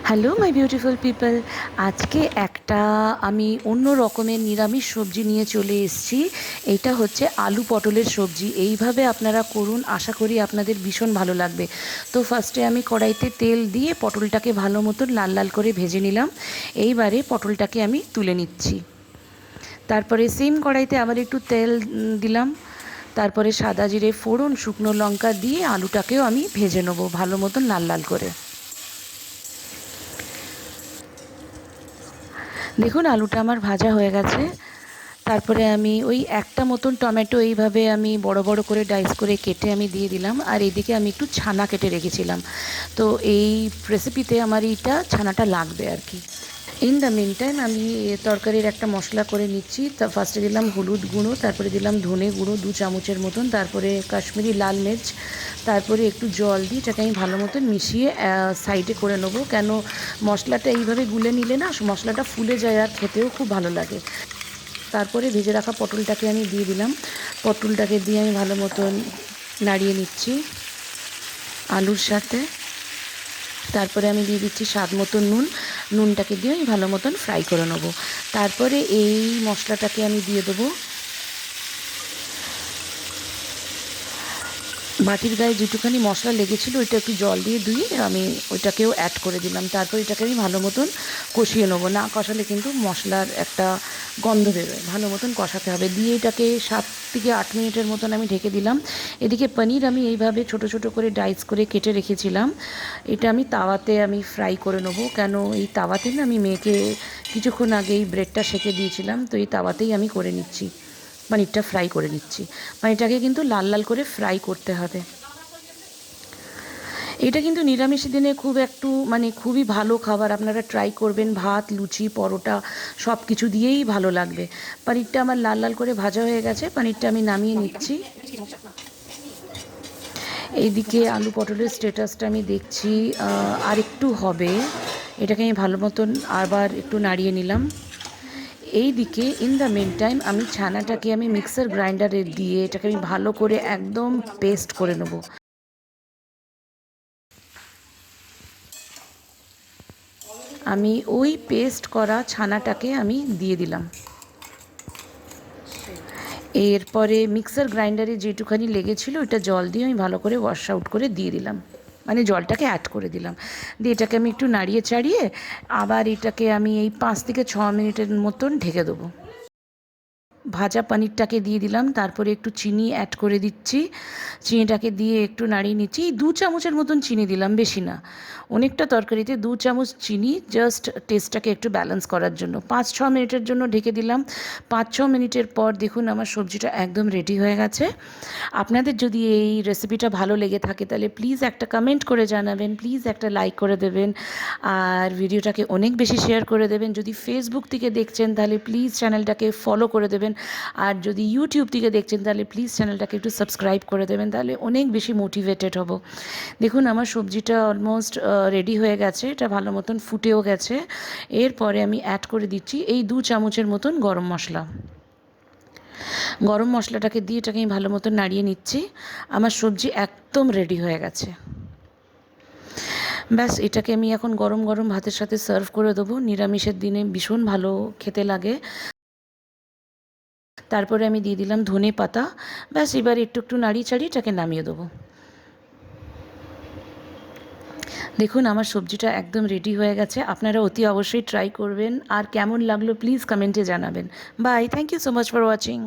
Hello my beautiful people. আজকে একটা আমি অন্য রকমের নিরামিষ সবজি নিয়ে চলে এসেছি। এইটা হচ্ছে আলু পটলের সবজি। এইভাবে আপনারা করুন, আশা করি আপনাদের ভীষণ ভালো লাগবে। তো ফার্স্টে আমি কড়াইতে তেল দিয়ে পটলটাকে ভালো মতন লাল লাল করে ভেজে নিলাম। এইবারে পটলটাকে আমি তুলে নিচ্ছি। তারপরে সেম কড়াইতে আবার একটু তেল দিলাম। তারপরে সাদা জিরে ফোড়ন, শুকনো লঙ্কা দিয়ে আলুটাকেও আমি ভেজে নেবো ভালো মতন লাল লাল করে। দেখুন আলুটা আমার ভাজা হয়ে গেছে। তারপরে আমি ওই একটা মতন টমেটো এইভাবে আমি বড় বড় করে ডাইস করে কেটে আমি দিয়ে দিলাম। আর এইদিকে আমি একটু ছানা কেটে রেখেছিলাম। তো এই রেসিপিতে আমার এইটা ছানাটা লাগবে আর কি। ইন দ্য মিন টাইম আমি তরকারির একটা মশলা করে নিচ্ছি। তা ফার্স্টে দিলাম হলুদ গুঁড়ো, তারপরে দিলাম ধনে গুঁড়ো 2 চামচের মতন, তারপরে কাশ্মীরি লাল মির্চ, তারপরে একটু জল দিয়ে এটাকে আমি ভালো মতন মিশিয়ে সাইডে করে নেবো। কেন মশলাটা এইভাবে গুলে নিলে না মশলাটা ফুলে যায় আর খেতেও খুব ভালো লাগে। তারপরে ভেজে রাখা পটলটাকে আমি দিয়ে দিলাম। পটলটাকে দিয়ে আমি ভালো মতন নাড়িয়ে নিচ্ছি আলুর সাথে। তারপরে আমি দিয়ে দিচ্ছি স্বাদ মতো নুন। নুনটাকে দিয়ে আমি ভালো মতন ফ্রাই করে নেবো। তারপরে এই মশলাটাকে আমি দিয়ে দেবো বাটির গায়ে যেটুখানি মশলা লেগেছিলো ওইটা একটু জল দিয়ে ধুয়ে আমি ওইটাকেও অ্যাড করে দিলাম। তারপর এটাকে আমি ভালো মতন কষিয়ে নেবো। না কষালে কিন্তু মশলার একটা গন্ধ বেরোয়, ভালো মতন কষাতে হবে। দিয়ে এটাকে 7 থেকে 8 মিনিটের মতন আমি ঢেকে দিলাম। এদিকে পনির আমি এইভাবে ছোট ছোট করে ডাইস করে কেটে রেখেছিলাম। এটা আমি তাওয়াতে আমি ফ্রাই করে নেবো। কেন এই তাওয়াতে না আমি মেয়েকে কিছুক্ষণ আগেই ব্রেডটা সেঁকে দিয়েছিলাম, তো এই তাওয়াতেই আমি করে নিচ্ছি, পনিরটা ফ্রাই করে নিচ্ছি। পনিরটাকে কিন্তু লাল লাল করে ফ্রাই করতে হবে। এটা কিন্তু নিরামিষ দিনে খুবই ভালো খাবার, আপনারা ট্রাই করবেন। ভাত, লুচি, পরোটা সব কিছু দিয়েই ভালো লাগবে। পনিরটা আমার লাল লাল করে ভাজা হয়ে গেছে, পনিরটা আমি নামিয়ে নিচ্ছি। এইদিকে আলু পটলের স্ট্যাটাসটা আমি দেখছি আর একটু হবে। এটাকে আমি ভালো মতন আবার একটু নাড়িয়ে নিলাম। এই দিকে ইন দ্য মেন টাইম আমি ছানাটাকে আমি মিক্সার গ্রাইন্ডারে দিয়ে এটাকে আমি ভালো করে একদম পেস্ট করে নেব। আমি ওই পেস্ট করা ছানাটাকে আমি দিয়ে দিলাম। এরপরে মিক্সার গ্রাইন্ডারে যেটুখানি লেগেছিলো ওটা জল দিয়ে আমি ভালো করে ওয়াশ আউট করে দিয়ে দিলাম, মানে জলটাকে অ্যাড করে দিলাম। দিয়ে এটাকে আমি একটু নাড়িয়ে চাড়িয়ে আবার এটাকে আমি এই 5 থেকে 6 মিনিটের মতন ঢেকে দেবো। ভাজা পনিরটাকে দিয়ে দিলাম। তারপরে একটু চিনি অ্যাড করে দিচ্ছি। চিনিটাকে দিয়ে একটু নাড়িয়ে নিচ্ছি। এই 2 চামচের মতন চিনি দিলাম, বেশি না। অনেকটা তরকারিতে 2 চামচ চিনি, জাস্ট টেস্টটাকে একটু ব্যালেন্স করার জন্য। 5-6 মিনিটের জন্য ঢেকে দিলাম। 5-6 মিনিটের পর দেখুন আমার সবজিটা একদম রেডি হয়ে গেছে। আপনাদের যদি এই রেসিপিটা ভালো লেগে থাকে তাহলে প্লিজ একটা কমেন্ট করে জানাবেন, প্লিজ একটা লাইক করে দেবেন, আর ভিডিওটাকে অনেক বেশি শেয়ার করে দেবেন। যদি ফেসবুক থেকে দেখছেন তাহলে প্লিজ চ্যানেলটাকে ফলো করে দেবেন। আর যদি ইউটিউব থেকে দেখছেন তাহলে প্লিজ চ্যানেলটাকে একটু সাবস্ক্রাইব করে দেবেন, তাহলে অনেক বেশি মোটিভেটেড হব। দেখুন আমার সবজিটা অলমোস্ট রেডি হয়ে গেছে, এটা ভালো মতন ফুটেও গেছে। এরপরে আমি অ্যাড করে দিচ্ছি এই 2 চামচের মতন গরম মশলা। গরম মশলাটাকে দিয়ে এটাকে আমি ভালো মতন নাড়িয়ে নিচ্ছি। আমার সবজি একদম রেডি হয়ে গেছে। ব্যাস এটাকে আমি এখন গরম গরম ভাতের সাথে সার্ভ করে দেবো। নিরামিষের দিনে ভীষণ ভালো খেতে লাগে। তারপরে আমি দিয়ে দিলাম ধনে পাতা। ব্যাস এবার একটু একটু নাড়িয়ে চাড়িয়ে এটাকে নামিয়ে দেবো। দেখুন আমার সবজিটা একদম রেডি হয়ে গেছে। আপনারা অতি অবশ্যই ট্রাই করবেন, আর কেমন লাগলো প্লিজ কমেন্টে জানাবেন। Bye, thank you so much for watching.